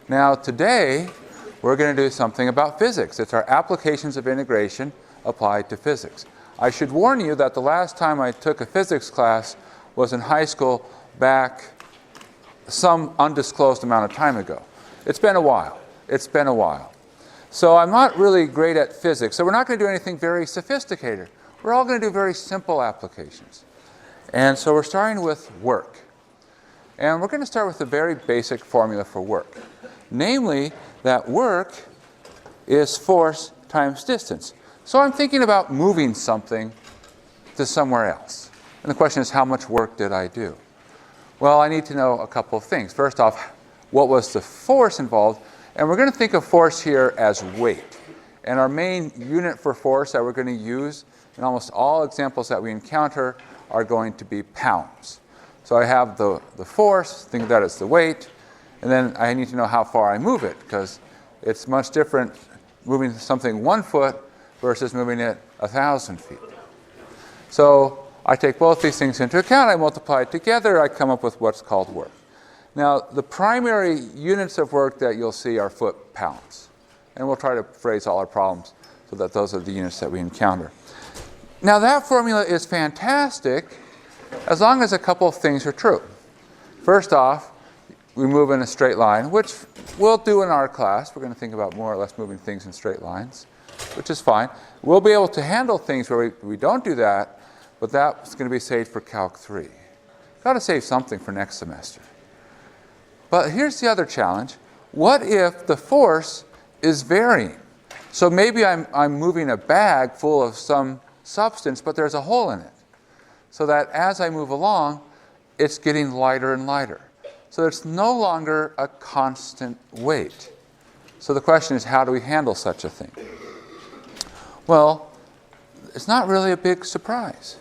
Now today, we're going to do something about physics. It's our applications of integration applied to physics. I should warn you that the last time I took a physics class was in high school back some undisclosed amount of time ago. It's been a while. It's been a while. So I'm not really great at physics, so we're not going to do anything very sophisticated. We're all going to do very simple applications. And so we're starting with work. And we're going to start with a very basic formula for work. Namely, that work is force times distance. So I'm thinking about moving something to somewhere else. And the question is, how much work did I do? Well, I need to know a couple of things. First off, what was the force involved? And we're going to think of force here as weight. And our main unit for force that we're going to use in almost all examples that we encounter are going to be pounds. So I have the force, think of that as the weight, and then I need to know how far I move it, because it's much different moving something 1 foot versus moving it 1,000 feet. So I take both these things into account, I multiply it together, I come up with what's called work. Now, the primary units of work that you'll see are foot-pounds. And we'll try to phrase all our problems so that those are the units that we encounter. Now, that formula is fantastic as long as a couple of things are true. First off, we move in a straight line, which we'll do in our class. We're going to think about more or less moving things in straight lines, which is fine. We'll be able to handle things where we don't do that, but that's going to be saved for Calc 3. Got to save something for next semester. But here's the other challenge. What if the force is varying? So maybe I'm moving a bag full of some substance, but there's a hole in it. So that as I move along, it's getting lighter and lighter. So it's no longer a constant weight. So the question is, how do we handle such a thing? Well, it's not really a big surprise.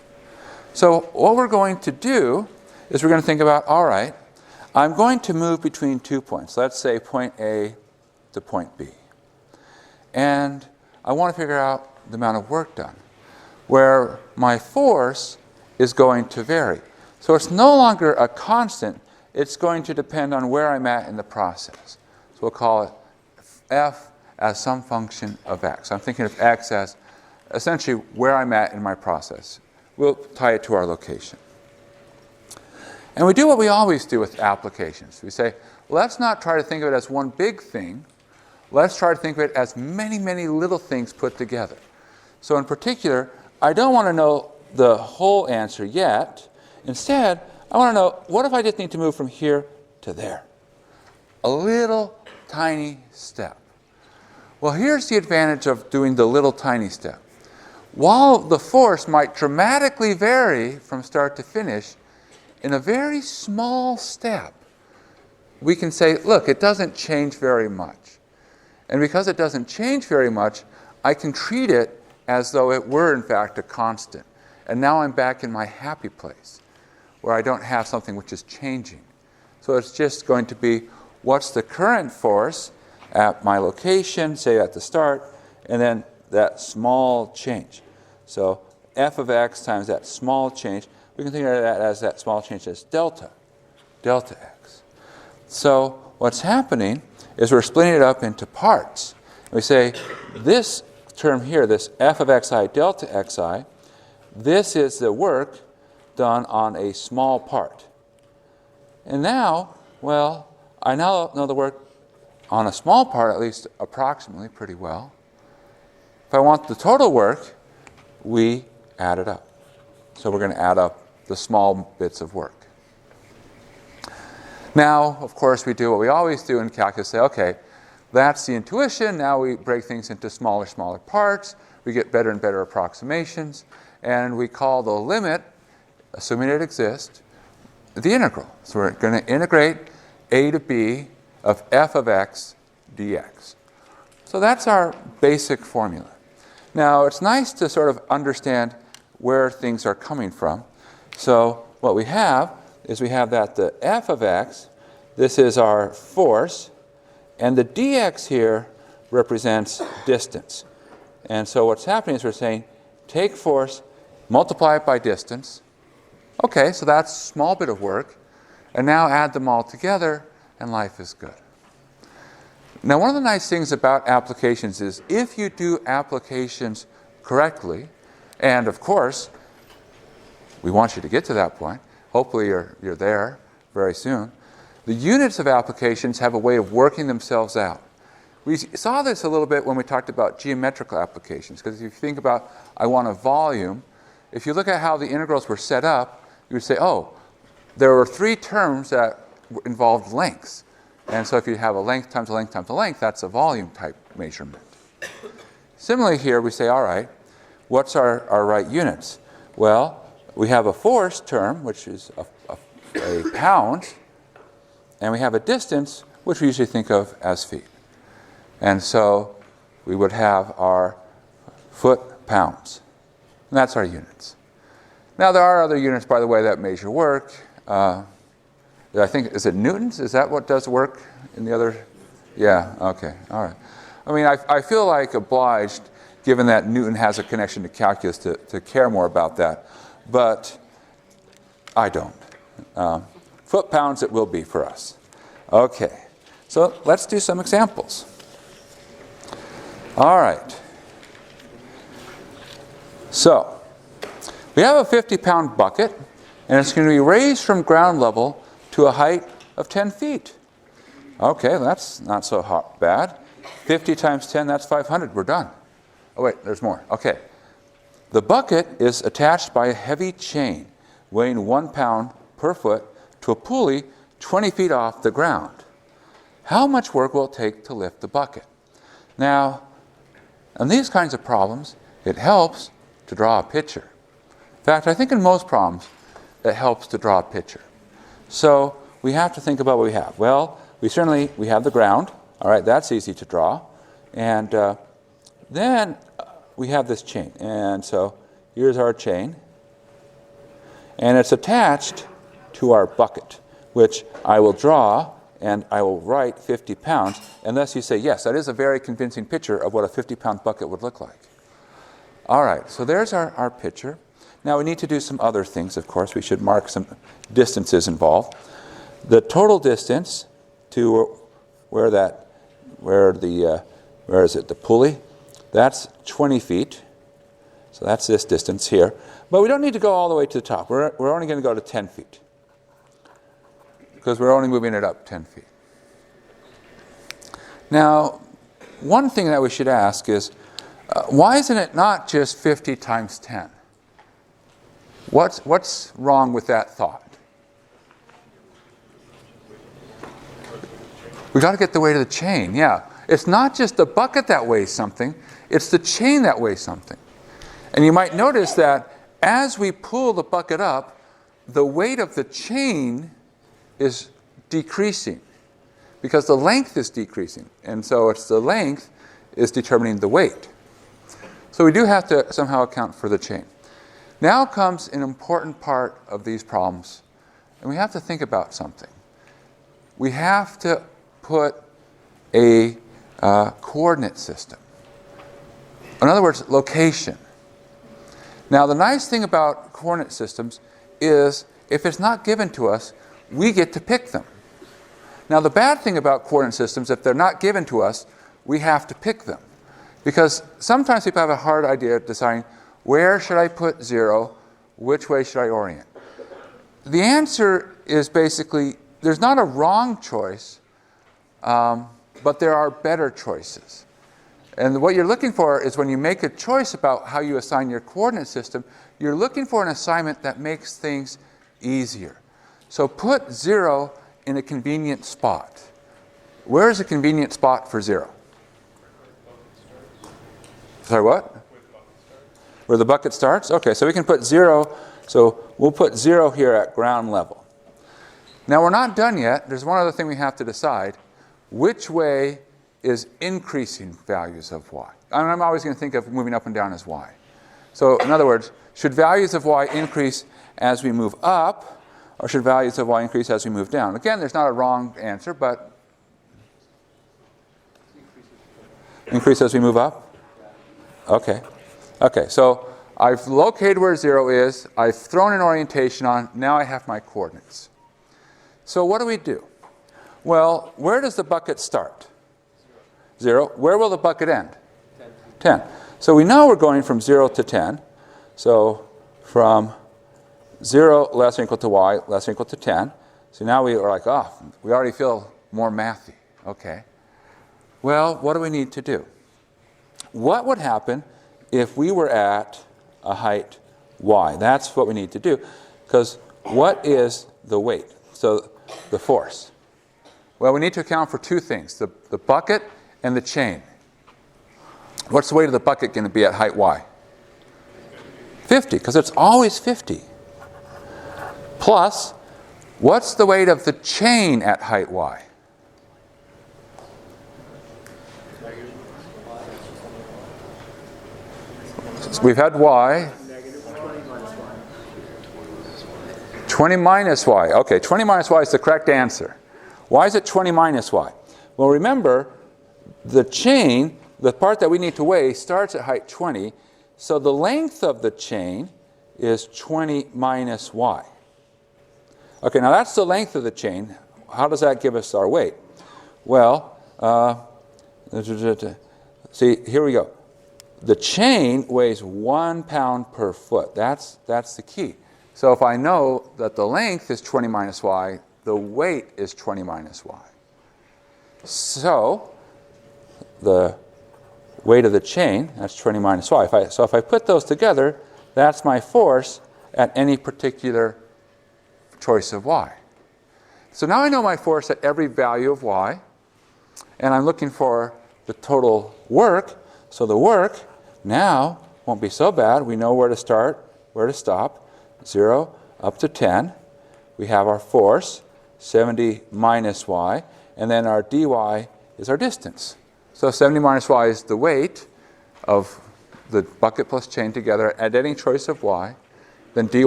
So what we're going to do is we're going to think about, all right, I'm going to move between 2 points. Let's say point A to point B. And I want to figure out the amount of work done, where my force is going to vary. So it's no longer a constant. It's going to depend on where I'm at in the process. So we'll call it F as some function of x. I'm thinking of x as essentially where I'm at in my process. We'll tie it to our location. And we do what we always do with applications. We say, let's not try to think of it as one big thing. Let's try to think of it as many, many little things put together. So in particular, I don't want to know the whole answer yet. Instead, I want to know, what if I just need to move from here to there? A little tiny step. Well, here's the advantage of doing the little tiny step. While the force might dramatically vary from start to finish, in a very small step, we can say, look, it doesn't change very much. And because it doesn't change very much, I can treat it as though it were, in fact, a constant. And now I'm back in my happy place, where I don't have something which is changing. So it's just going to be, what's the current force at my location, say at the start, and then that small change. So f of x times that small change, we can think of that as that small change as delta x. So what's happening is we're splitting it up into parts. We say this term here, this f of xi delta xi, this is the work done on a small part. And now, well, I now know the work on a small part, at least approximately, pretty well. If I want the total work, we add it up. So we're going to add up the small bits of work. Now, of course, we do what we always do in calculus, say, okay, that's the intuition. Now we break things into smaller parts. We get better and better approximations. And we call the limit, assuming it exists, the integral. So we're going to integrate a to b of f of x dx. So that's our basic formula. Now, it's nice to sort of understand where things are coming from. So what we have is we have that the f of x, this is our force, and the dx here represents distance. And so what's happening is we're saying, take force, multiply it by distance. Okay, so that's a small bit of work. And now add them all together, and life is good. Now, one of the nice things about applications is if you do applications correctly, and of course, we want you to get to that point. Hopefully you're there very soon. The units of applications have a way of working themselves out. We saw this a little bit when we talked about geometrical applications, because if you think about, I want a volume, if you look at how the integrals were set up, you would say, oh, there were 3 terms that involved lengths. And so if you have a length times a length times a length, that's a volume type measurement. Similarly here, we say, all right, what's our right units? Well, we have a force term, which is a pound, and we have a distance, which we usually think of as feet. And so we would have our foot pounds. And that's our units. Now, there are other units, by the way, that measure work. I think, is it newtons? Is that what does work in the other? Yeah, okay, all right. I mean, I feel like obliged, given that Newton has a connection to calculus, to care more about that. But I don't. Foot pounds it will be for us. Okay, so let's do some examples. All right. So, we have a 50-pound bucket, and it's going to be raised from ground level to a height of 10 feet. Okay, that's not so bad. 50 times 10, that's 500. We're done. Oh, wait, there's more. Okay. The bucket is attached by a heavy chain weighing 1 pound per foot to a pulley 20 feet off the ground. How much work will it take to lift the bucket? Now, on these kinds of problems, it helps to draw a picture. In fact, I think in most problems, it helps to draw a picture. So we have to think about what we have. Well, we have the ground. All right, that's easy to draw. And then we have this chain. And so here's our chain. And it's attached to our bucket, which I will draw, and I will write 50 pounds, unless you say, yes, that is a very convincing picture of what a 50-pound bucket would look like. All right, so there's our picture. Now we need to do some other things, of course. We should mark some distances involved. The total distance to where is it, the pulley? That's 20 feet. So that's this distance here. But we don't need to go all the way to the top. We're only going to go to 10 feet. Because we're only moving it up 10 feet. Now, one thing that we should ask is, why isn't it not just 50 times 10? What's wrong with that thought? We've got to get the weight of the chain, yeah. It's not just the bucket that weighs something, it's the chain that weighs something. And you might notice that as we pull the bucket up, the weight of the chain is decreasing because the length is decreasing. And so it's the length is determining the weight. So we do have to somehow account for the chain. Now comes an important part of these problems, and we have to think about something. We have to put a coordinate system. In other words, location. Now, the nice thing about coordinate systems is if it's not given to us, we get to pick them. Now, the bad thing about coordinate systems, if they're not given to us, we have to pick them. Because sometimes people have a hard idea of deciding, where should I put 0? Which way should I orient? The answer is basically, there's not a wrong choice, but there are better choices. And what you're looking for is when you make a choice about how you assign your coordinate system, you're looking for an assignment that makes things easier. So put 0 in a convenient spot. Where is a convenient spot for 0? Sorry, what? Where the bucket starts? Okay, so we can put 0. So we'll put 0 here at ground level. Now we're not done yet. There's one other thing we have to decide. Which way is increasing values of y? I'm always going to think of moving up and down as y. So in other words, should values of y increase as we move up, or should values of y increase as we move down? Again, there's not a wrong answer, but increase as we move up? Okay. Okay, so I've located where 0 is. I've thrown an orientation on. Now I have my coordinates. So what do we do? Well, where does the bucket start? 0. Where will the bucket end? 10. So we know we're going from 0 to 10. So from 0 less than or equal to y less than or equal to 10. So now we are like, oh, we already feel more mathy. Okay. Well, what do we need to do? What would happen if we were at a height y? That's what we need to do. Because what is the weight? So the force. Well, we need to account for two things, the bucket and the chain. What's the weight of the bucket going to be at height y? 50, because it's always 50. Plus, what's the weight of the chain at height y? So we've had y. 20 minus y. Okay, 20 minus y is the correct answer. Why is it 20 minus y? Well, remember, the chain, the part that we need to weigh, starts at height 20. So the length of the chain is 20 minus y. Okay, now that's the length of the chain. How does that give us our weight? Well, see, here we go. The chain weighs 1 pound per foot. That's the key. So if I know that the length is 20 minus y, the weight is 20 minus y. So the weight of the chain, that's 20 minus y. So if I put those together, that's my force at any particular choice of y. So now I know my force at every value of y, and I'm looking for the total work. So the work now won't be so bad. We know where to start, where to stop. 0 up to 10. We have our force, 70 minus y, and then our dy is our distance. So 70 minus y is the weight of the bucket plus chain together at any choice of y. Then dy,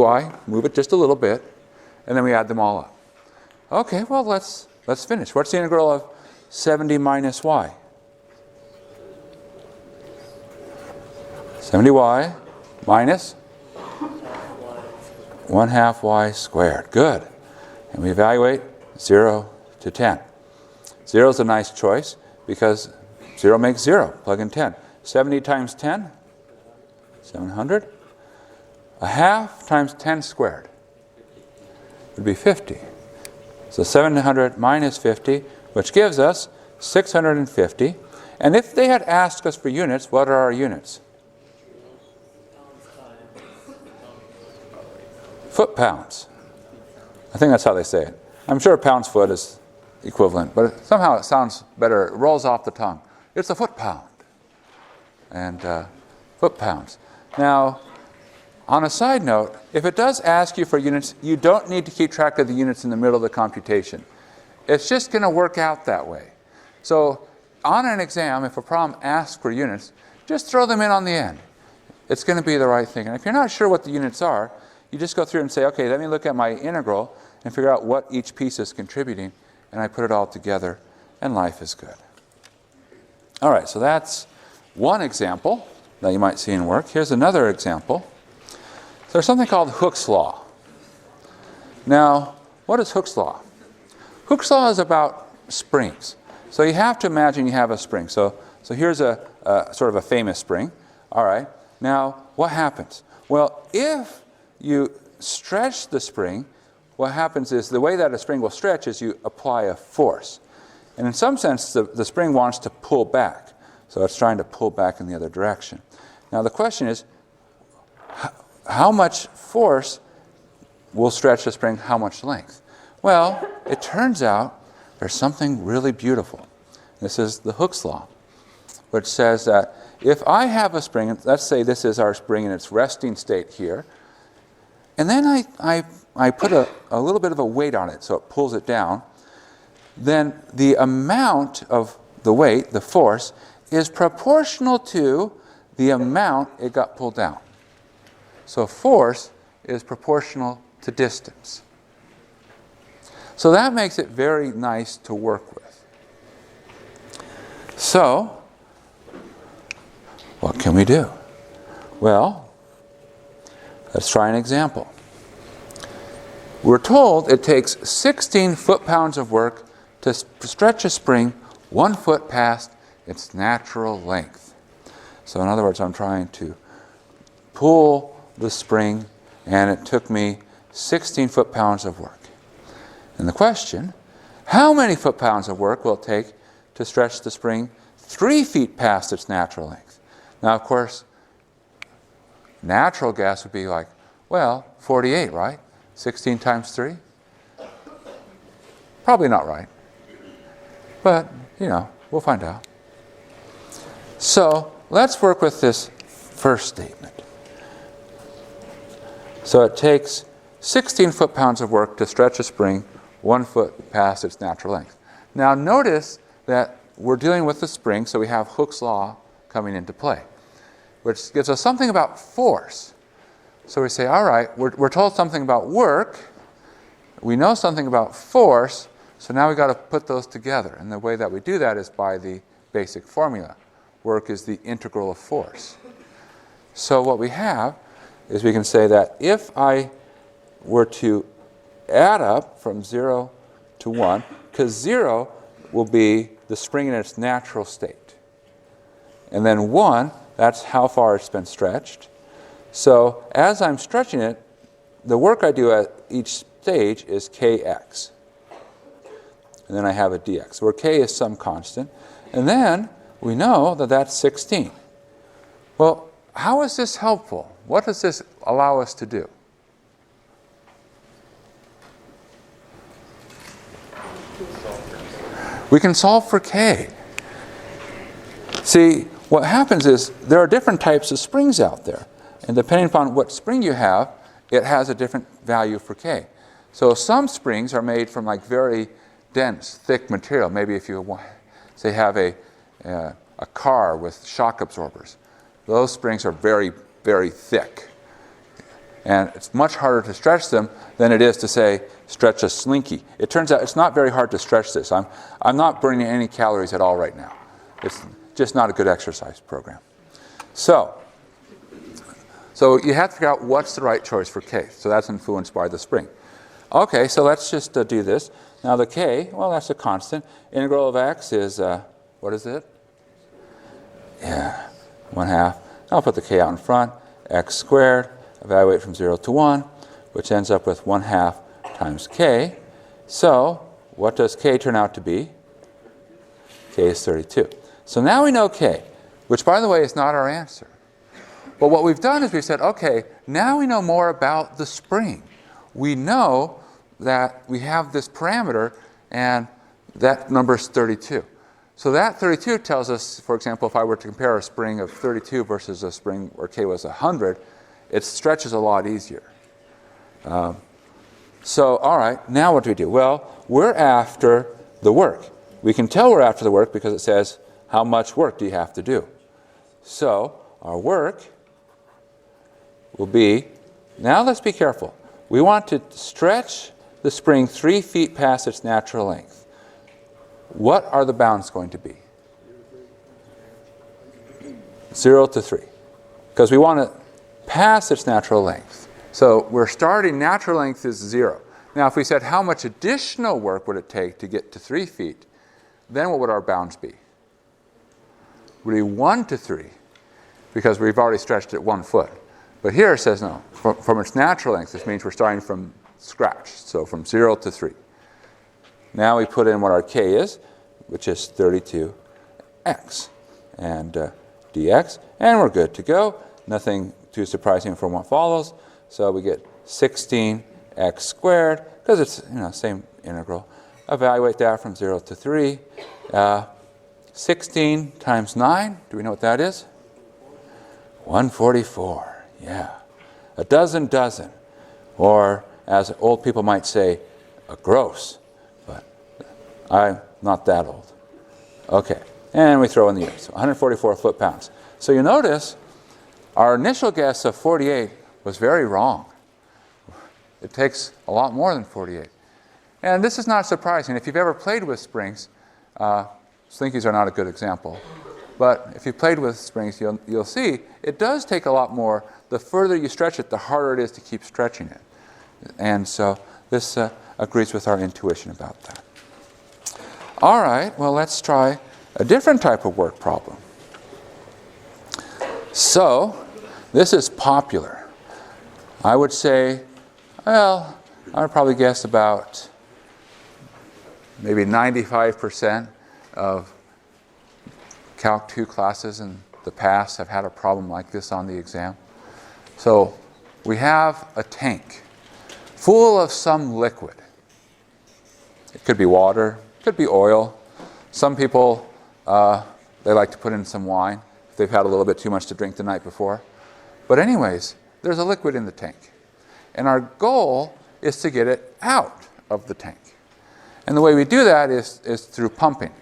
move it just a little bit, and then we add them all up. Okay, well, let's finish. What's the integral of 70 minus y? 70y minus 1/2 y squared. Good. And we evaluate 0 to 10. 0 is a nice choice because 0 makes 0. Plug in 10. 70 times 10? 700. 1/2 times 10 squared would be 50. So 700 minus 50, which gives us 650. And if they had asked us for units, what are our units? Foot-pounds. I think that's how they say it. I'm sure pounds-foot is equivalent, but somehow it sounds better. It rolls off the tongue. It's a foot-pound. And foot-pounds. Now, on a side note, if it does ask you for units, you don't need to keep track of the units in the middle of the computation. It's just going to work out that way. So on an exam, if a problem asks for units, just throw them in on the end. It's going to be the right thing. And if you're not sure what the units are, you just go through and say, okay, let me look at my integral and figure out what each piece is contributing, and I put it all together, and life is good. All right, so that's one example that you might see in work. Here's another example. There's something called Hooke's law. Now, what is Hooke's law? Hooke's law is about springs. So you have to imagine you have a spring. So here's a sort of a famous spring. All right. Now, what happens? Well, if you stretch the spring, what happens is the way that a spring will stretch is you apply a force. And in some sense, the spring wants to pull back. So it's trying to pull back in the other direction. Now the question is, how much force will stretch the spring, how much length? Well, it turns out there's something really beautiful. This is the Hooke's law, which says that if I have a spring, let's say this is our spring in its resting state here, and then I put a little bit of a weight on it so it pulls it down, then the amount of the weight, the force, is proportional to the amount it got pulled down. So force is proportional to distance. So that makes it very nice to work with. So, what can we do? Well, let's try an example. We're told it takes 16 foot-pounds of work to stretch a spring 1 foot past its natural length. So in other words, I'm trying to pull the spring, and it took me 16 foot-pounds of work. And the question, how many foot-pounds of work will it take to stretch the spring 3 feet past its natural length? Now, of course, natural guess would be like, well, 48, right? 16 times 3? Probably not right. But, we'll find out. So, let's work with this first statement. So it takes 16 foot-pounds of work to stretch a spring 1 foot past its natural length. Now notice that we're dealing with the spring, so we have Hooke's law coming into play, which gives us something about force. So we say, all right, we're told something about work, we know something about force, so now we've got to put those together. And the way that we do that is by the basic formula. Work is the integral of force. So what we have is we can say that if I were to add up from 0 to 1, because 0 will be the spring in its natural state. And then 1, that's how far it's been stretched. So as I'm stretching it, the work I do at each stage is kx. And then I have a dx, where k is some constant. And then we know that that's 16. Well, how is this helpful? What does this allow us to do? We can solve for k. See, what happens is there are different types of springs out there. And depending upon what spring you have, it has a different value for k. So some springs are made from like very dense, thick material. Maybe if you say have a car with shock absorbers. Those springs are very, very thick. And it's much harder to stretch them than it is to, say, stretch a slinky. It turns out it's not very hard to stretch this. I'm not burning any calories at all right now. It's just not a good exercise program. So you have to figure out what's the right choice for k. So that's influenced by the spring. Okay, so let's just do this. Now the k, well, that's a constant. Integral of x is, what is it? Yeah, 1/2. I'll put the k out in front. X squared, evaluate from 0 to 1, which ends up with 1/2 times k. So what does k turn out to be? K is 32. So now we know k, which, by the way, is not our answer. But what we've done is we've said, okay, now we know more about the spring. We know that we have this parameter, and that number is 32. So that 32 tells us, for example, if I were to compare a spring of 32 versus a spring where k was 100, it stretches a lot easier. So, all right, now what do we do? Well, we're after the work. We can tell we're after the work because it says, how much work do you have to do? So, our work will be, now let's be careful. We want to stretch the spring 3 feet past its natural length. What are the bounds going to be? 0 to 3. Because we want to pass its natural length. So we're starting, natural length is 0. Now if we said how much additional work would it take to get to 3 feet, then what would our bounds be? Would be 1 to 3, because we've already stretched it 1 foot. But here it says no, from its natural length. This means we're starting from scratch, so from 0 to 3. Now we put in what our k is, which is 32x, and dx, and we're good to go. Nothing too surprising from what follows. So we get 16x squared, because it's same integral. Evaluate that from 0 to 3. 16 times 9, do we know what that is? 144. Yeah, a dozen, or as old people might say, a gross, but I'm not that old. Okay, and we throw in the years, so 144 foot-pounds. So you notice our initial guess of 48 was very wrong. It takes a lot more than 48. And this is not surprising. If you've ever played with springs, slinkies are not a good example. But if you played with springs, you'll see it does take a lot more. The further you stretch it, the harder it is to keep stretching it. And so this agrees with our intuition about that. All right, well, let's try a different type of work problem. So, this is popular. I would say, well, I would probably guess about maybe 95% of Calc 2 classes in the past have had a problem like this on the exam. So we have a tank full of some liquid. It could be water, it could be oil. Some people, they like to put in some wine if they've had a little bit too much to drink the night before. But anyways, there's a liquid in the tank. And our goal is to get it out of the tank. And the way we do that is through pumping.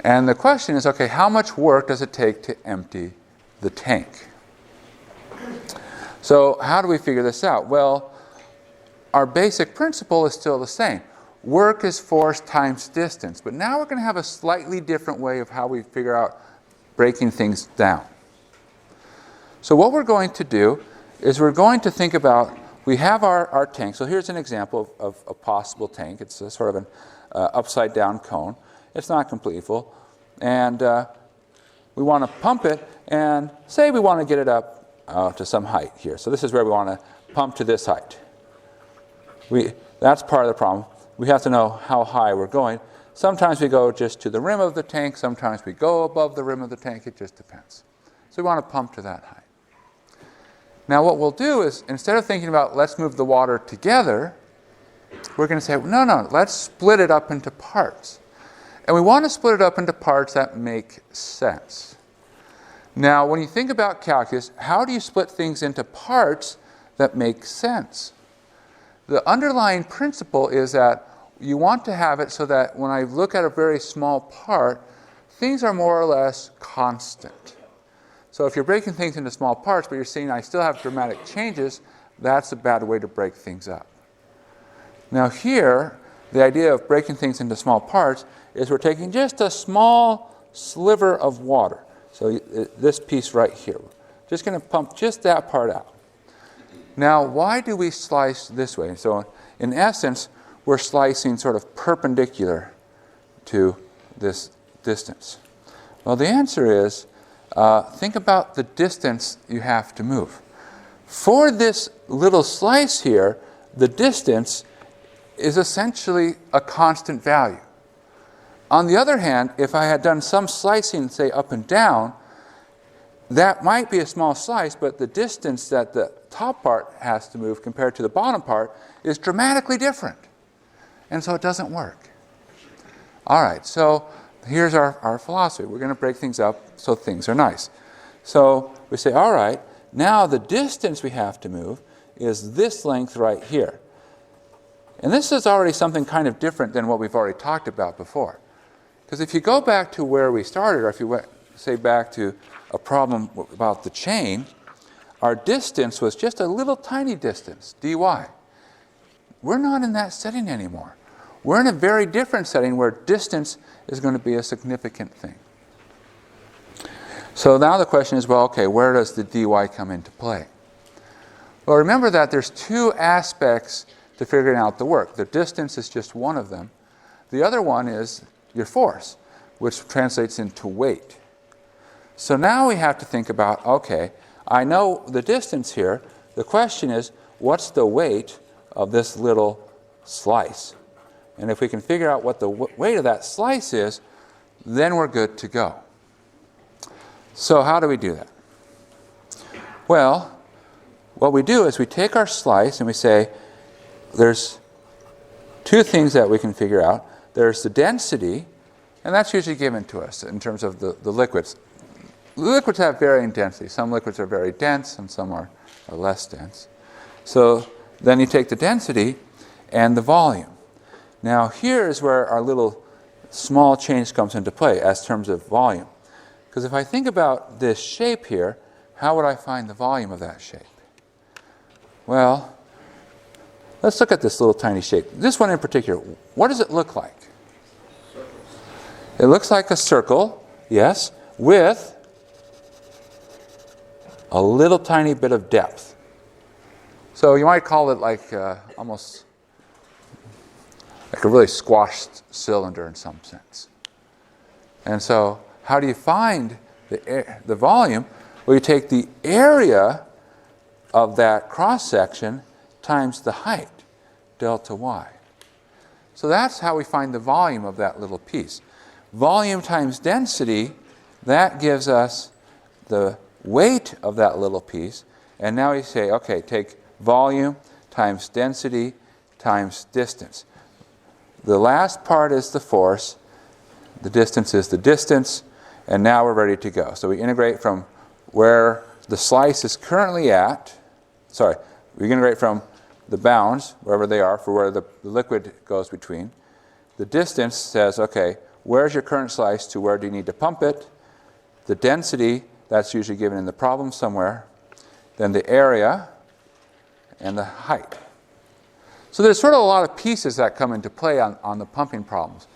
And the question is, okay, how much work does it take to empty the tank? So how do we figure this out? Well, our basic principle is still the same. Work is force times distance. But now we're going to have a slightly different way of how we figure out breaking things down. So what we're going to do is we're going to think about, we have our tank. So here's an example of a possible tank. It's a sort of an upside down cone. It's not completely full. And we want to pump it, and say we want to get it up to some height here. So this is where we want to pump to this height. That's part of the problem. We have to know how high we're going. Sometimes we go just to the rim of the tank. Sometimes we go above the rim of the tank. It just depends. So we want to pump to that height. Now what we'll do is, instead of thinking about let's move the water together, we're going to say, no, let's split it up into parts. And we want to split it up into parts that make sense. Now, when you think about calculus, how do you split things into parts that make sense? The underlying principle is that you want to have it so that when I look at a very small part, things are more or less constant. So if you're breaking things into small parts, but you're seeing I still have dramatic changes, that's a bad way to break things up. Now here, the idea of breaking things into small parts is we're taking just a small sliver of water. So this piece right here. Just going to pump just that part out. Now, why do we slice this way? So in essence, we're slicing sort of perpendicular to this distance. Well, the answer is, think about the distance you have to move. For this little slice here, the distance is essentially a constant value. On the other hand, if I had done some slicing, say up and down, that might be a small slice, but the distance that the top part has to move compared to the bottom part is dramatically different. And so it doesn't work. All right, so here's our philosophy. We're going to break things up so things are nice. So we say, all right, now the distance we have to move is this length right here. And this is already something kind of different than what we've already talked about before. Because if you go back to where we started, or if you went, say, back to a problem about the chain, our distance was just a little tiny distance, dy. We're not in that setting anymore. We're in a very different setting where distance is going to be a significant thing. So now the question is, well, okay, where does the dy come into play? Well, remember that there's two aspects to figuring out the work. The distance is just one of them. The other one is your force, which translates into weight. So now we have to think about, okay, I know the distance here. The question is, what's the weight of this little slice? And if we can figure out what the weight of that slice is, then we're good to go. So how do we do that? Well, what we do is we take our slice and we say, there's two things that we can figure out. There's the density, and that's usually given to us in terms of the liquids. Liquids have varying density. Some liquids are very dense and some are less dense. So then you take the density and the volume. Now here is where our little small change comes into play as terms of volume. Because if I think about this shape here, how would I find the volume of that shape? Well, let's look at this little tiny shape. This one in particular, what does it look like? It looks like a circle, yes, with a little tiny bit of depth. So you might call it like almost like a really squashed cylinder in some sense. And so how do you find the volume? Well, you take the area of that cross-section times the height, delta y. So that's how we find the volume of that little piece. Volume times density, that gives us the weight of that little piece. And now we say, okay, take volume times density times distance. The last part is the force. The distance is the distance. And now we're ready to go. So we integrate from where the slice is currently at. Sorry, we integrate from the bounds, wherever they are, for where the liquid goes between. The distance says, okay, where's your current slice to where do you need to pump it? The density, that's usually given in the problem somewhere. Then the area and the height. So there's sort of a lot of pieces that come into play on the pumping problems.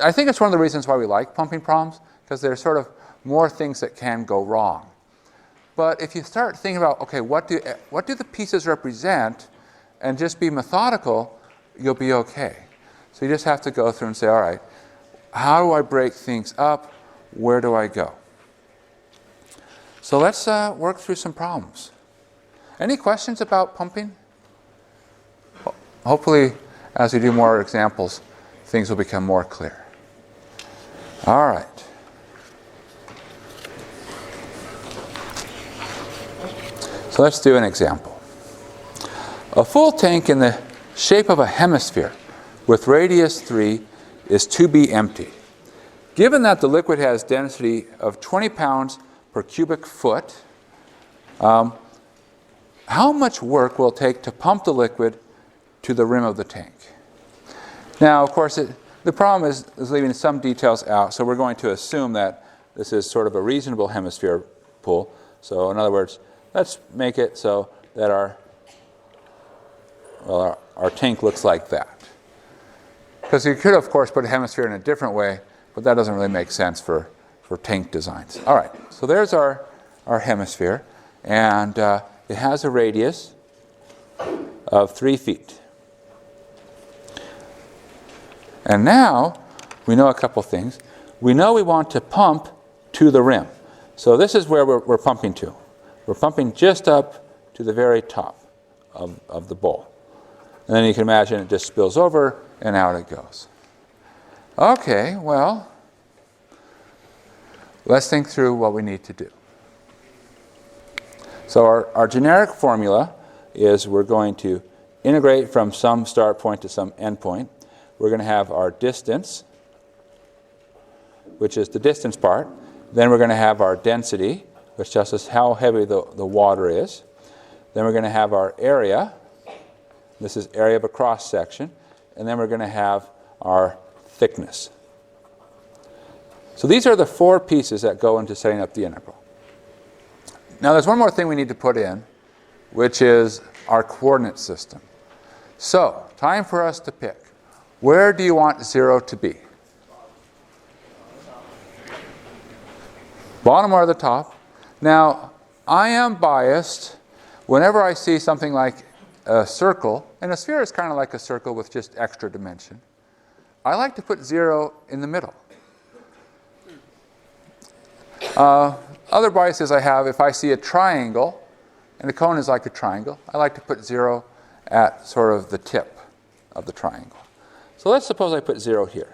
I think it's one of the reasons why we like pumping problems, because there's sort of more things that can go wrong. But if you start thinking about, okay, what do the pieces represent, and just be methodical, you'll be okay. So you just have to go through and say, all right, how do I break things up? Where do I go? So let's work through some problems. Any questions about pumping? Hopefully, as we do more examples, things will become more clear. All right. So let's do an example. A full tank in the shape of a hemisphere with radius 3 is to be emptied. Given that the liquid has density of 20 pounds per cubic foot, how much work will it take to pump the liquid to the rim of the tank? Now, of course, the problem is leaving some details out, so we're going to assume that this is sort of a reasonable hemisphere pool. So in other words, let's make it so that our tank looks like that. Because you could, of course, put a hemisphere in a different way, but that doesn't really make sense for tank designs. All right, so there's our hemisphere, and it has a radius of 3 feet. And now we know a couple things. We know we want to pump to the rim. So this is where we're pumping to. We're pumping just up to the very top of the bowl. And then you can imagine it just spills over and out it goes. Okay, well, let's think through what we need to do. So our generic formula is we're going to integrate from some start point to some end point. We're going to have our distance, which is the distance part. Then we're going to have our density, which tells us how heavy the water is. Then we're going to have our area. This is area of a cross section. And then we're going to have our thickness. So these are the 4 pieces that go into setting up the integral. Now there's one more thing we need to put in, which is our coordinate system. So, time for us to pick. Where do you want 0 to be? Bottom or the top? Now, I am biased. Whenever I see something like a circle, and a sphere is kind of like a circle with just extra dimension, I like to put 0 in the middle. Other biases I have, if I see a triangle, and a cone is like a triangle, I like to put 0 at sort of the tip of the triangle. So let's suppose I put 0 here.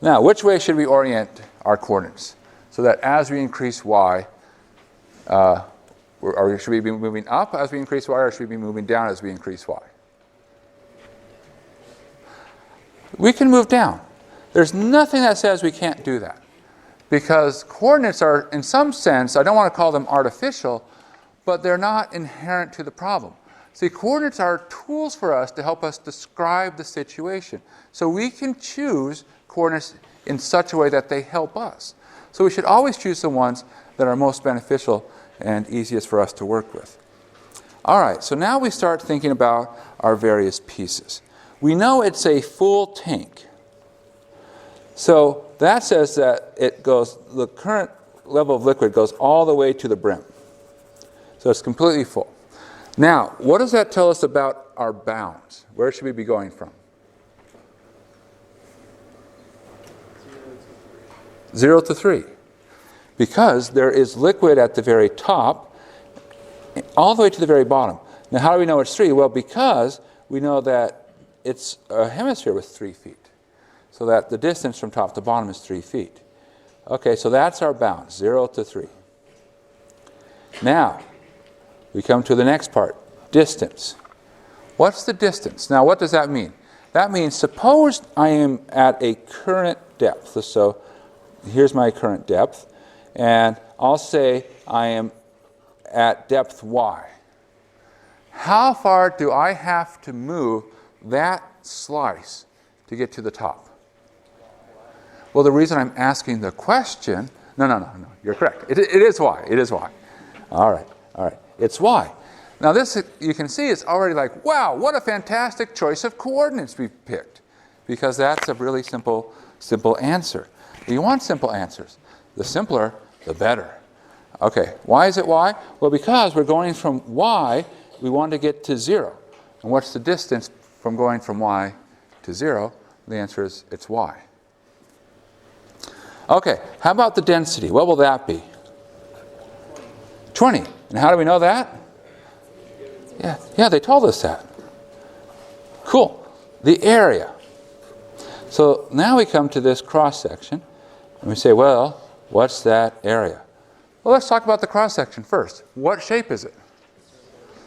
Now, which way should we orient our coordinates? So that as we increase y, or should we be moving up as we increase y, or should we be moving down as we increase y? We can move down. There's nothing that says we can't do that. Because coordinates are, in some sense, I don't want to call them artificial, but they're not inherent to the problem. See, coordinates are tools for us to help us describe the situation. So we can choose coordinates in such a way that they help us. So we should always choose the ones that are most beneficial and easiest for us to work with. All right, so now we start thinking about our various pieces. We know it's a full tank. So that says that the current level of liquid goes all the way to the brim. So it's completely full. Now, what does that tell us about our bounds? Where should we be going from? 0 to 3. Because there is liquid at the very top, all the way to the very bottom. Now, how do we know it's 3? Well, because we know that it's a hemisphere with 3 feet. So that the distance from top to bottom is 3 feet. Okay, so that's our bound, 0 to 3. Now, we come to the next part, distance. What's the distance? Now, what does that mean? That means, suppose I am at a current depth. So, here's my current depth. And I'll say I am at depth y. How far do I have to move that slice to get to the top? Well, the reason I'm asking the question, no, you're correct. It is y. It is y. All right. It's y. Now this, you can see, is already like, wow, what a fantastic choice of coordinates we've picked. Because that's a really simple answer. You want simple answers. The simpler, the better. Okay, why is it y? Well, because we're going from y, we want to get to 0. And what's the distance from going from y to 0? The answer is, it's y. Okay, how about the density? What will that be? 20. And how do we know that? Yeah, they told us that. Cool. The area. So now we come to this cross-section, and we say, well, what's that area? Well, let's talk about the cross-section first. What shape is it?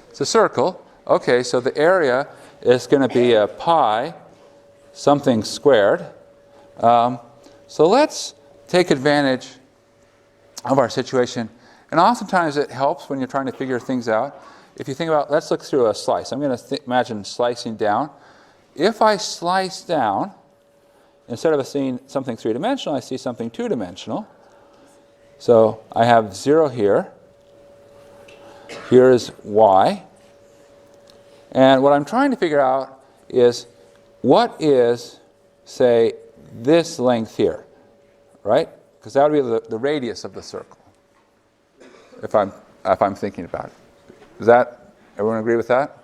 It's a circle. Okay, so the area is going to be a pi something squared. So let's take advantage of our situation. And oftentimes it helps when you're trying to figure things out. If you think about, let's look through a slice. I'm going to imagine slicing down. If I slice down, instead of seeing something three-dimensional, I see something two-dimensional. So I have 0 here. Here is y. And what I'm trying to figure out is what is, say, this length here, right? Because that would be the radius of the circle, if I'm thinking about it. Does that, everyone agree with that?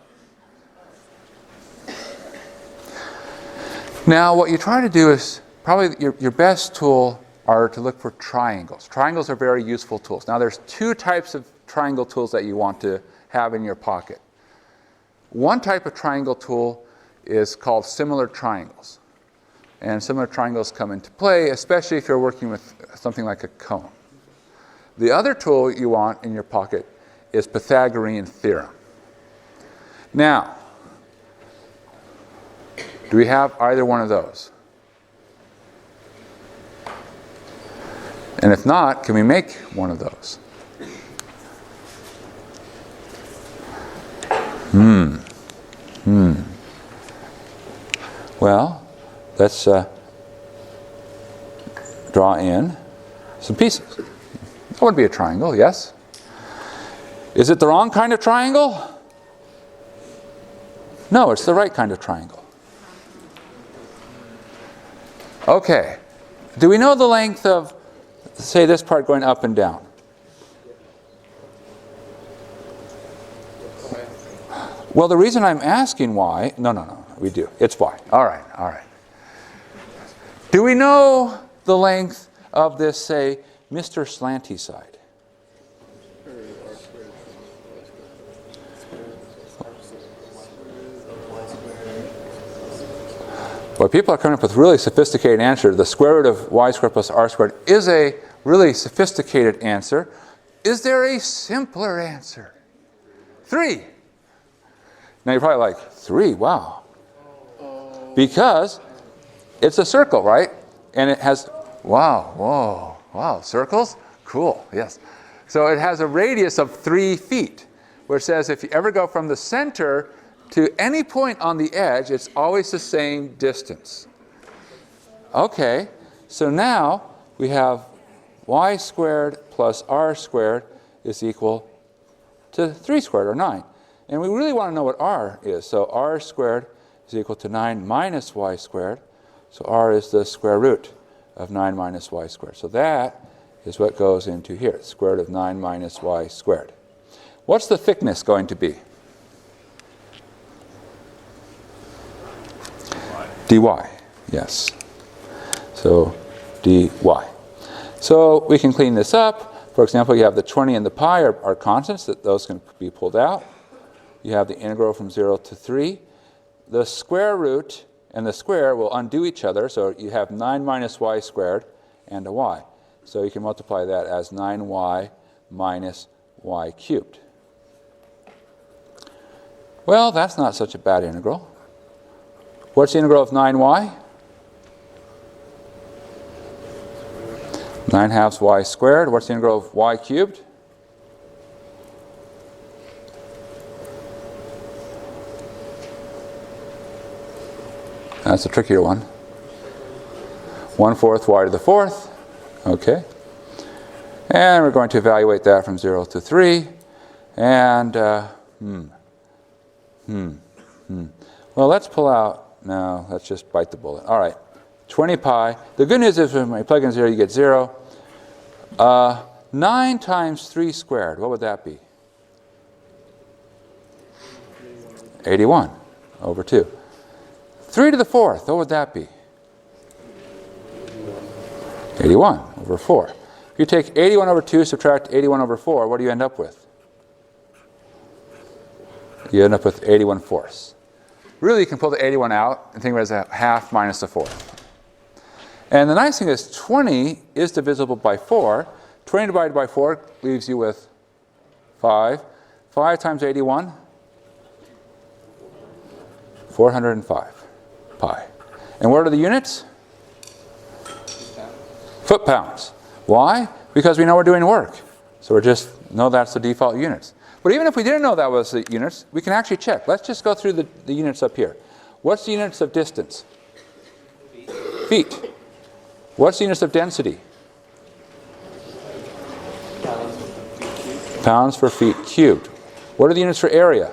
Now, what you try to do is, probably your best tool are to look for triangles. Triangles are very useful tools. Now, there's 2 types of triangle tools that you want to have in your pocket. One type of triangle tool is called similar triangles. And similar triangles come into play, especially if you're working with something like a cone. The other tool you want in your pocket is Pythagorean theorem. Now, do we have either one of those? And if not, can we make one of those? Well, let's draw in some pieces. That would be a triangle, yes? Is it the wrong kind of triangle? No, it's the right kind of triangle. Okay. Do we know the length of, say, this part going up and down? Well, the reason I'm asking why, no, we do. It's y. All right. Do we know the length of this, say, Mr. Slanty side? Well, people are coming up with really sophisticated answers. The square root of y squared plus r squared is a really sophisticated answer. Is there a simpler answer? 3. Now you're probably like, 3, wow. Because it's a circle, right? And it has, wow, circles? Cool, yes. So it has a radius of 3 feet, which says if you ever go from the center to any point on the edge, it's always the same distance. Okay, so now we have y squared plus r squared is equal to 3 squared, or 9. And we really want to know what r is. So r squared is equal to 9 minus y squared. So r is the square root of 9 minus y squared. So that is what goes into here, square root of 9 minus y squared. What's the thickness going to be? dy, yes. So dy. So we can clean this up. For example, you have the 20 and the pi are constants, that those can be pulled out. You have the integral from 0 to 3. The square root and the square will undo each other, so you have 9 minus y squared and a y. So you can multiply that as 9y minus y cubed. Well, that's not such a bad integral. What's the integral of 9y? 9 halves y squared. What's the integral of y cubed? That's a trickier one. 1/4 y to the 4th. Okay. And we're going to evaluate that from 0 to 3. And, well, let's pull out, no, let's just bite the bullet. All right, 20 pi. The good news is when you plug in 0, you get 0. 9 times 3 squared, what would that be? 81 over 2. 3 to the 4th, what would that be? 81 over 4. If you take 81 over 2, subtract 81 over 4, what do you end up with? You end up with 81 fourths. Really, you can pull the 81 out and think of it as a half minus a fourth. And the nice thing is 20 is divisible by 4. 20 divided by 4 leaves you with 5. 5 times 81? 405 pi. And what are the units? Foot-pounds. Why? Because we know we're doing work. So we just know that's the default units. But even if we didn't know that was the units, we can actually check. Let's just go through the units up here. What's the units of distance? Feet. What's the units of density? Pounds per feet cubed. What are the units for area?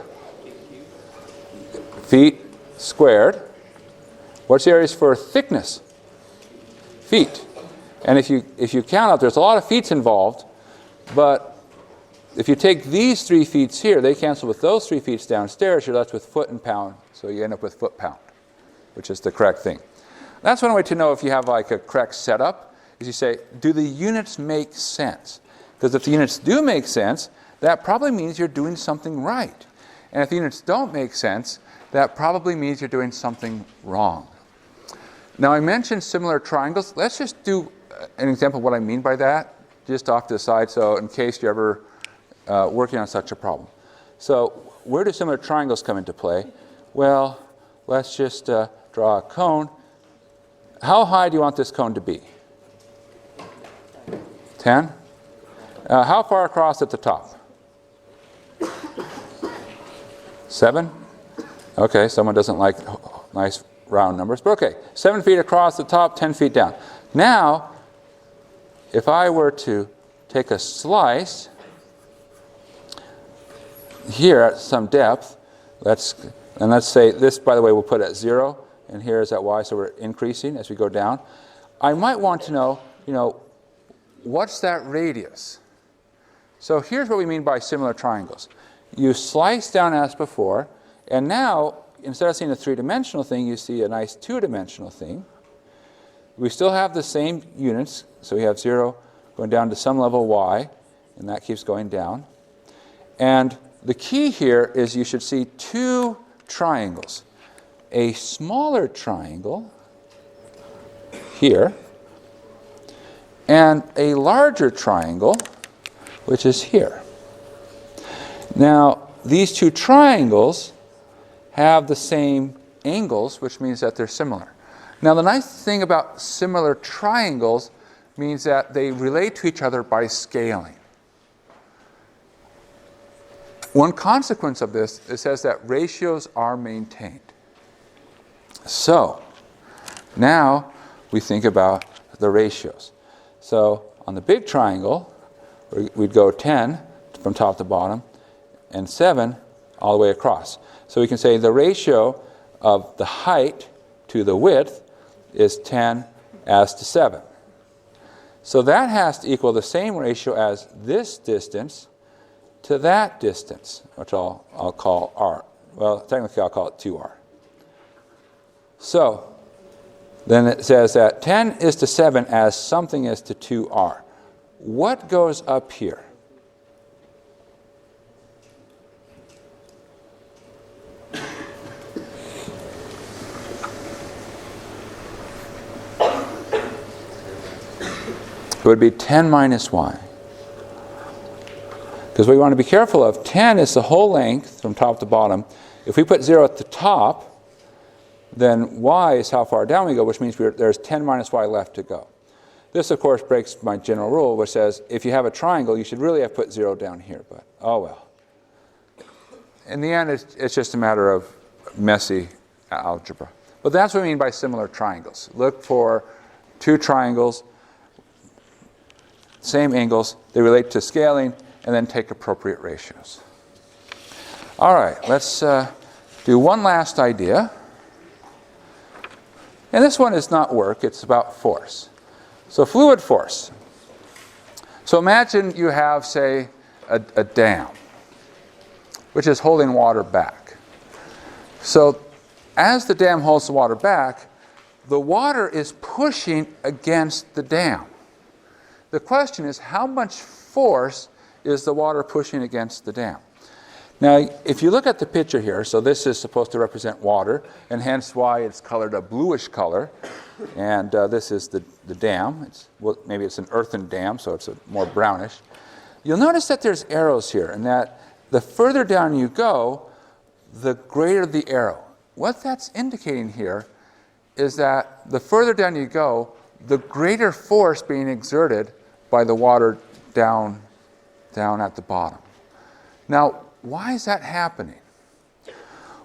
Feet squared. What's the areas for thickness? Feet. And if you count out, there's a lot of feet involved, but if you take these 3 feet here, they cancel with those 3 feet downstairs, you're left with foot and pound, so you end up with foot-pound, which is the correct thing. That's one way to know if you have like a correct setup, is you say, do the units make sense? Because if the units do make sense, that probably means you're doing something right. And if the units don't make sense, that probably means you're doing something wrong. Now, I mentioned similar triangles. Let's just do an example of what I mean by that, just off to the side, so in case you're ever working on such a problem. So where do similar triangles come into play? Well, let's just draw a cone. How high do you want this cone to be? 10? How far across at the top? 7? Okay, someone doesn't like nice round numbers, but okay. 7 feet across the top, 10 feet down. Now, if I were to take a slice here at some depth, let's say this, by the way, we'll put at 0, and here is at y, so we're increasing as we go down. I might want to know, what's that radius? So here's what we mean by similar triangles. You slice down as before, and now, instead of seeing a 3-dimensional thing, you see a nice 2-dimensional thing. We still have the same units, so we have 0 going down to some level y, and that keeps going down. And the key here is you should see 2 triangles. A smaller triangle here, and a larger triangle, which is here. Now, these 2 triangles have the same angles, which means that they're similar. Now, the nice thing about similar triangles means that they relate to each other by scaling. One consequence of this, it says that ratios are maintained. So, now we think about the ratios. So, on the big triangle, we'd go 10 from top to bottom, and 7 all the way across. So we can say the ratio of the height to the width is 10 as to 7. So that has to equal the same ratio as this distance to that distance, which I'll call r. Well, technically I'll call it 2r. So then it says that 10 is to 7 as something is to 2r. What goes up here? It would be 10 minus y. Because we want to be careful of, 10 is the whole length from top to bottom. If we put 0 at the top, then y is how far down we go, which means there's 10 minus y left to go. This, of course, breaks my general rule, which says if you have a triangle, you should really have put 0 down here, but oh well. In the end, it's just a matter of messy algebra. But that's what we mean by similar triangles. Look for two triangles, same angles, they relate to scaling, and then take appropriate ratios. All right, let's do one last idea. And this one is not work, it's about force. So fluid force. So imagine you have, say, a dam, which is holding water back. So as the dam holds the water back, the water is pushing against the dam. The question is, how much force is the water pushing against the dam? Now, if you look at the picture here, so this is supposed to represent water, and hence why it's colored a bluish color. And this is the dam. Maybe it's an earthen dam, so it's more brownish. You'll notice that there's arrows here, and that the further down you go, the greater the arrow. What that's indicating here is that the further down you go, the greater force being exerted by the water down at the bottom. Now, why is that happening?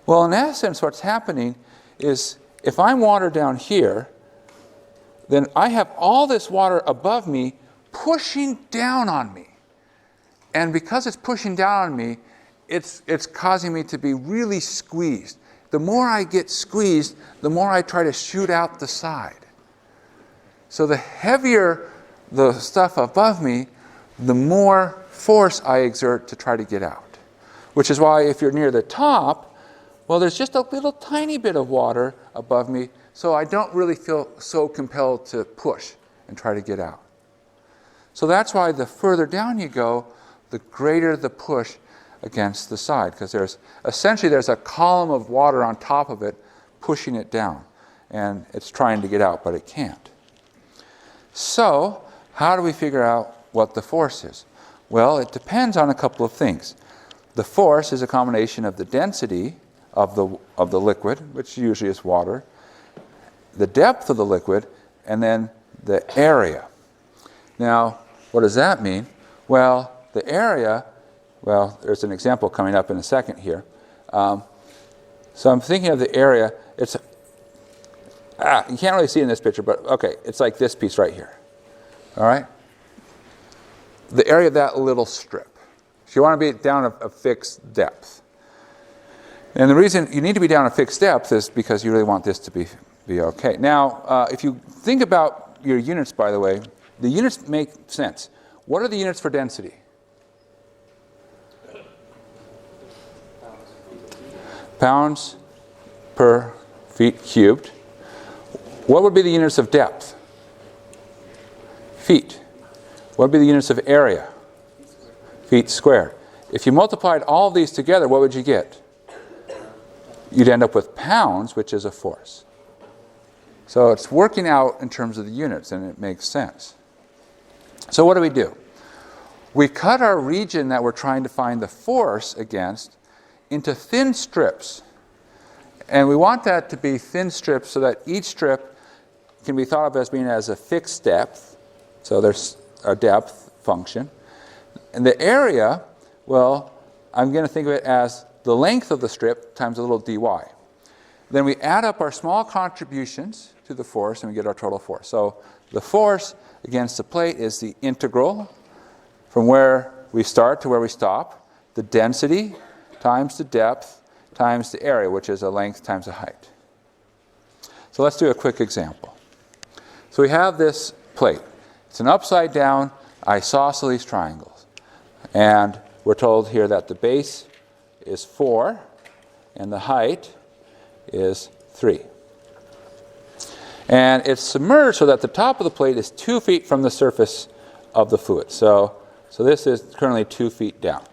Well, in essence, what's happening is if I'm water down here, then I have all this water above me pushing down on me. And because it's pushing down on me, it's causing me to be really squeezed. The more I get squeezed, the more I try to shoot out the side. So the heavier the stuff above me, the more force I exert to try to get out. Which is why if you're near the top, well, there's just a little tiny bit of water above me, so I don't really feel so compelled to push and try to get out. So that's why the further down you go, the greater the push against the side, because there's a column of water on top of it pushing it down, and it's trying to get out, but it can't. So how do we figure out what the force is? Well, it depends on a couple of things. The force is a combination of the density of the liquid, which usually is water, the depth of the liquid, and then the area. Now, what does that mean? Well, the area, well, there's an example coming up in a second here. So I'm thinking of the area. It's you can't really see in this picture, but okay, it's like this piece right here. All right? The area of that little strip. So you want to be down a fixed depth. And the reason you need to be down a fixed depth is because you really want this to be okay. Now, if you think about your units, by the way, the units make sense. What are the units for density? Pounds per feet cubed. What would be the units of depth? Feet. What would be the units of area? Feet squared. If you multiplied all of these together, what would you get? You'd end up with pounds, which is a force. So it's working out in terms of the units, and it makes sense. So what do? We cut our region that we're trying to find the force against into thin strips. And we want that to be thin strips so that each strip can be thought of as being as a fixed depth. So there's a depth function. And the area, well, I'm going to think of it as the length of the strip times a little dy. Then we add up our small contributions to the force, and we get our total force. So the force against the plate is the integral from where we start to where we stop, the density times the depth times the area, which is a length times a height. So let's do a quick example. So we have this plate. It's an upside down isosceles triangle. And we're told here that the base is 4 and the height is 3. And it's submerged so that the top of the plate is 2 feet from the surface of the fluid. So this is currently 2 feet down.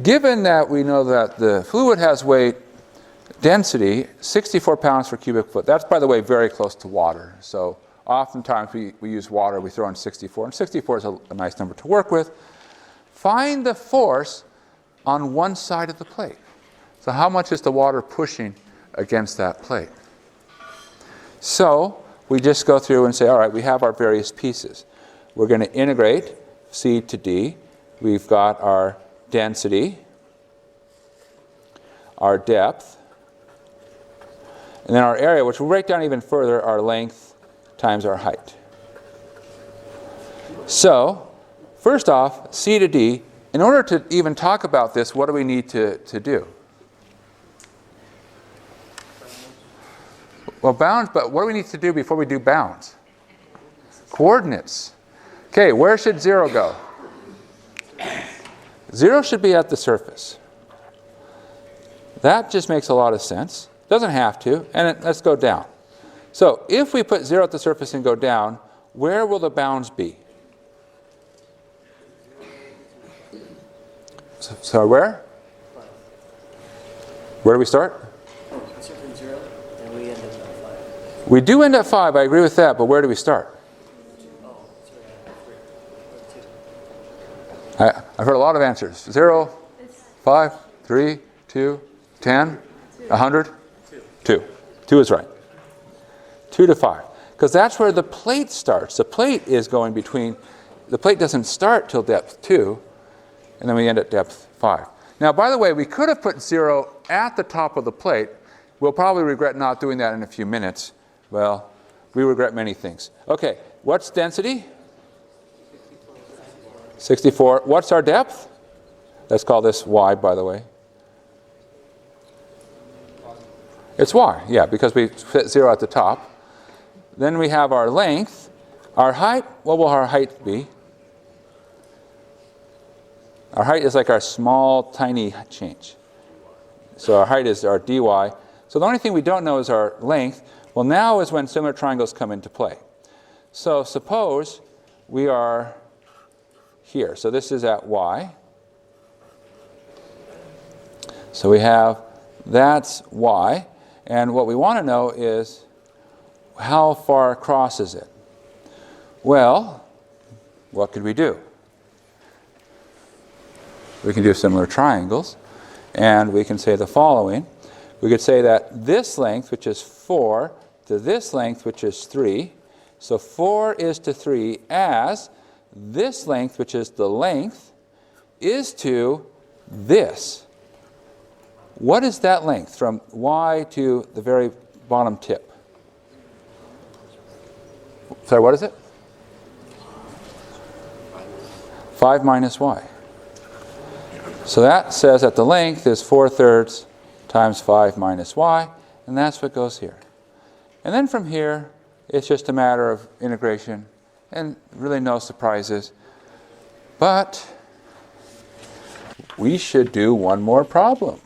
Given that we know that the fluid has weight density, 64 pounds per cubic foot, that's, by the way, very close to water. So oftentimes we use water, we throw in 64, and 64 is a nice number to work with. Find the force on one side of the plate. So how much is the water pushing against that plate? So we just go through and say, all right, we have our various pieces. We're going to integrate C to D. We've got our density, our depth, and then our area, which we'll break down even further, our length times our height. So, first off, C to D, in order to even talk about this, what do we need to do? Well, bounds, but what do we need to do before we do bounds? Coordinates. Okay, where should 0 go? 0 should be at the surface. That just makes a lot of sense. Doesn't have to, and let's go down. So if we put 0 at the surface and go down, where will the bounds be? So where? Where do we start? We do end at 5, I agree with that, but where do we start? I've heard a lot of answers. 0, 5, 3, 2, 10, 100, 2. 2 is right. 2 to 5. Because that's where the plate starts. The plate is going between, the plate doesn't start till depth 2, and then we end at depth 5. Now, by the way, we could have put 0 at the top of the plate. We'll probably regret not doing that in a few minutes. Well, we regret many things. Okay, what's density? 64. What's our depth? Let's call this y, by the way. It's y, yeah, because we fit 0 at the top. Then we have our length. Our height, what will our height be? Our height is like our small, tiny change. So our height is our dy. So the only thing we don't know is our length. Well, now is when similar triangles come into play. So suppose we are here. So this is at y. So we have, that's y. And what we want to know is how far across is it? Well, what could we do? We can do similar triangles. And we can say the following. We could say that this length, which is 4, to this length, which is 3. So 4 is to 3 as this length, which is the length, is to this. What is that length from y to the very bottom tip? Sorry, what is it? 5 minus y. So that says that the length is 4/3 times 5 minus y, and that's what goes here. And then from here, it's just a matter of integration, and really no surprises. But we should do one more problem.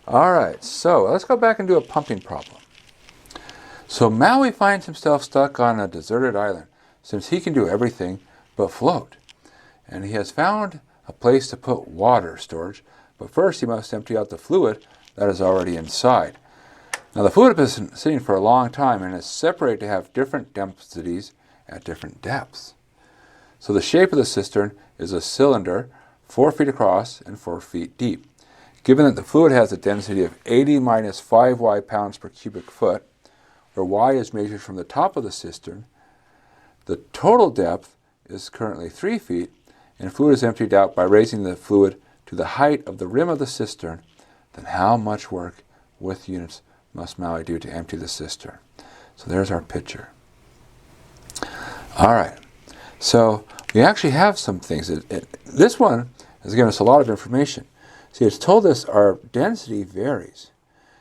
All right, so let's go back and do a pumping problem. So Maui finds himself stuck on a deserted island, since he can do everything but float. And he has found a place to put water storage, but first he must empty out the fluid that is already inside. Now the fluid has been sitting for a long time and is separated to have different densities at different depths. So the shape of the cistern is a cylinder 4 feet across and 4 feet deep. Given that the fluid has a density of 80 minus 5y pounds per cubic foot, where y is measured from the top of the cistern, the total depth is currently 3 feet, and fluid is emptied out by raising the fluid to the height of the rim of the cistern, then how much work with units must Maui do to empty the cistern? So there's our picture. All right, so we actually have some things. This one has given us a lot of information. See, it's told us our density varies.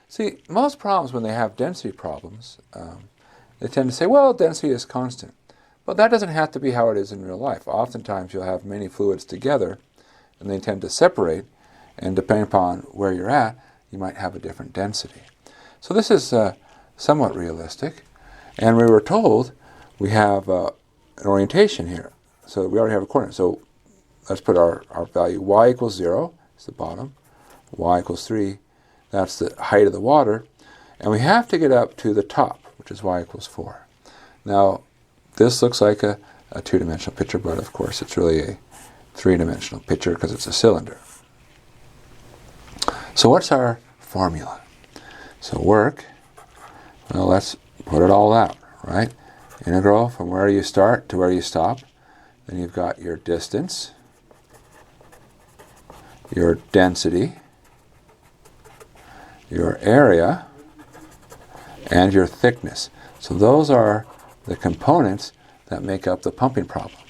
See, most problems when they have density problems, they tend to say, well, density is constant. But that doesn't have to be how it is in real life. Oftentimes you'll have many fluids together and they tend to separate, and depending upon where you're at, you might have a different density. So this is somewhat realistic. And we were told we have an orientation here. So we already have a coordinate. So let's put our value. Y equals 0 is the bottom. Y equals 3, that's the height of the water. And we have to get up to the top, which is y equals 4. Now, this looks like a two-dimensional picture, but of course it's really a three-dimensional picture because it's a cylinder. So what's our formula? So work, well, let's put it all out, right? Integral from where you start to where you stop. Then you've got your distance, your density, your area, and your thickness. So those are the components that make up the pumping problem.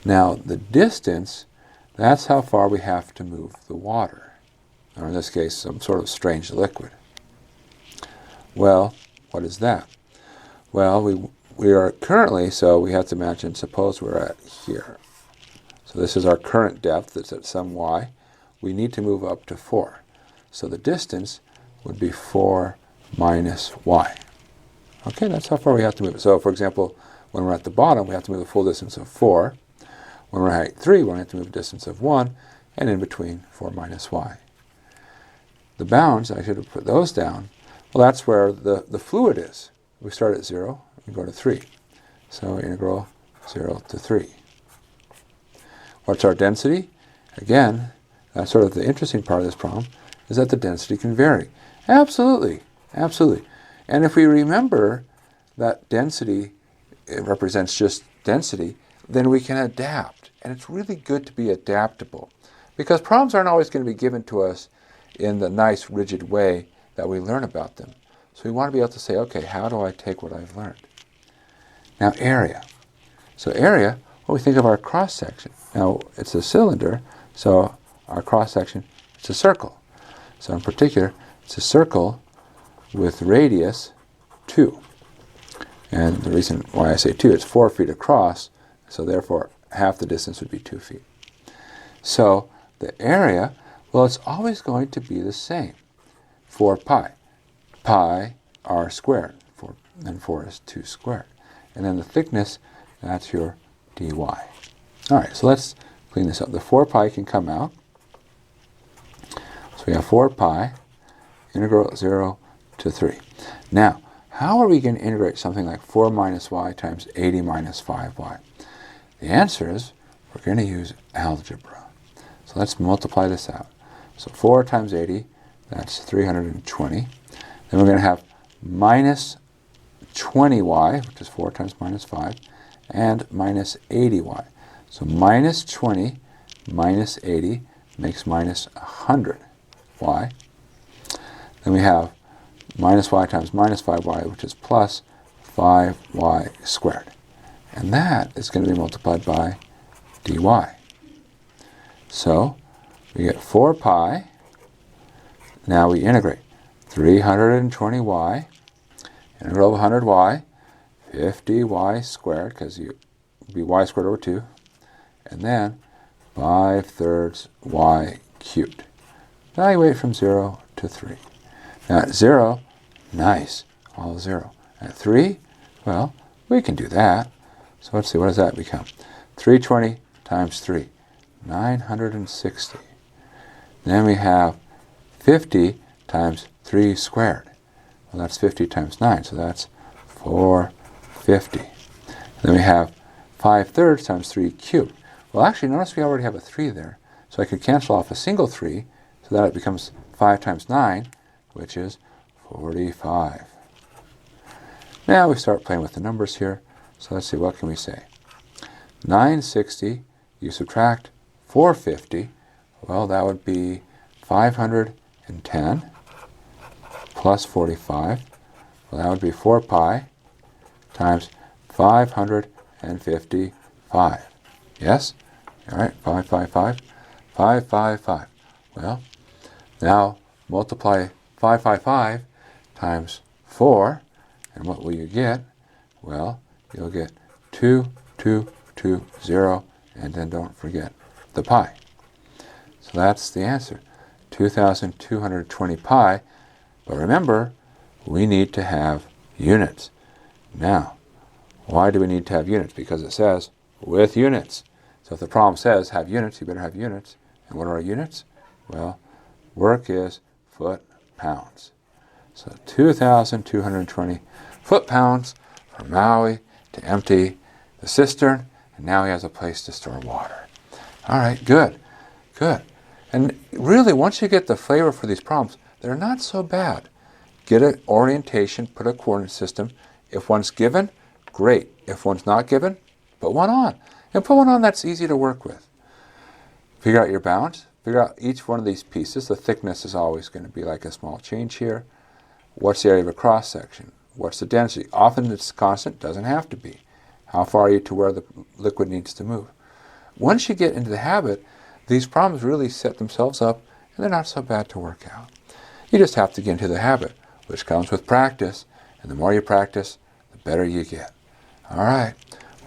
Now, the distance, that's how far we have to move the water, or in this case, some sort of strange liquid. Well, what is that? Well, we are currently, so we have to imagine, suppose we're at here. So this is our current depth, it's at some y. We need to move up to 4. So the distance would be 4 minus y. Okay, that's how far we have to move it. So for example, when we're at the bottom, we have to move a full distance of 4. When we're at 3, we have to move a distance of 1, and in between, 4 minus y. The bounds, I should have put those down. Well, that's where the fluid is. We start at 0, we go to 3. So integral 0 to 3. What's our density? Again, that's sort of the interesting part of this problem, is that the density can vary. Absolutely, absolutely. And if we remember that density, it represents just density, then we can adapt. And it's really good to be adaptable, because problems aren't always going to be given to us in the nice, rigid way that we learn about them. So we want to be able to say, okay, how do I take what I've learned? Now, area. So area, well, we think of our cross-section. Now, it's a cylinder, so our cross-section, it's a circle. So in particular, it's a circle with radius 2. And the reason why I say 2, it's 4 feet across, so therefore half the distance would be 2 feet. So the area, well, it's always going to be the same. 4 pi. Pi r squared. And 4 is 2 squared. And then the thickness, that's your dy. All right, so let's clean this up. The 4 pi can come out. So we have 4 pi, integral 0 to 3. Now, how are we going to integrate something like 4 minus y times 80 minus 5y? The answer is we're going to use algebra. So let's multiply this out. So 4 times 80, that's 320. Then we're going to have minus 20y, which is 4 times minus 5, and minus 80y. So minus 20 minus 80 makes minus 100y. Then we have minus y times minus 5y, which is plus 5y squared. And that is going to be multiplied by dy. So we get 4 pi. Now we integrate 320y, integral of 100y, 50y squared, because you be y squared over 2, and then 5/3 y cubed. Evaluate from 0 to 3. Now at 0, nice, all 0. At 3, well, we can do that. So let's see, what does that become? 320 times 3, 960. Then we have 50 times 3 squared. Well, that's 50 times 9, so that's 450. Then we have 5/3 times 3 cubed. Well, actually, notice we already have a 3 there. So I could cancel off a single 3, so that it becomes 5 times 9, which is 45. Now we start playing with the numbers here. So let's see, what can we say? 960, you subtract 450, well, that would be 510 plus 45. Well, that would be 4 pi times 555. Yes? All right, 555. 555. Well, now multiply 555 times 4, and what will you get? Well, you'll get 2220, and then don't forget the pi. So that's the answer, 2,220 pi. But remember, we need to have units. Now, why do we need to have units? Because it says, with units. So if the problem says, have units, you better have units. And what are our units? Well, work is foot-pounds. So 2,220 foot-pounds for Maui to empty the cistern, and now he has a place to store water. All right, good, good. And really, once you get the flavor for these problems, they're not so bad. Get an orientation, put a coordinate system. If one's given, great. If one's not given, put one on. And put one on that's easy to work with. Figure out your bounds. Figure out each one of these pieces. The thickness is always going to be like a small change here. What's the area of a cross-section? What's the density? Often it's constant, doesn't have to be. How far are you to where the liquid needs to move? Once you get into the habit, these problems really set themselves up, and they're not so bad to work out. You just have to get into the habit, which comes with practice, and the more you practice, the better you get. All right,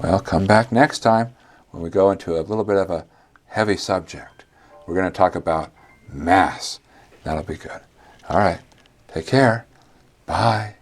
well, come back next time when we go into a little bit of a heavy subject. We're going to talk about mass. That'll be good. All right, take care. Bye.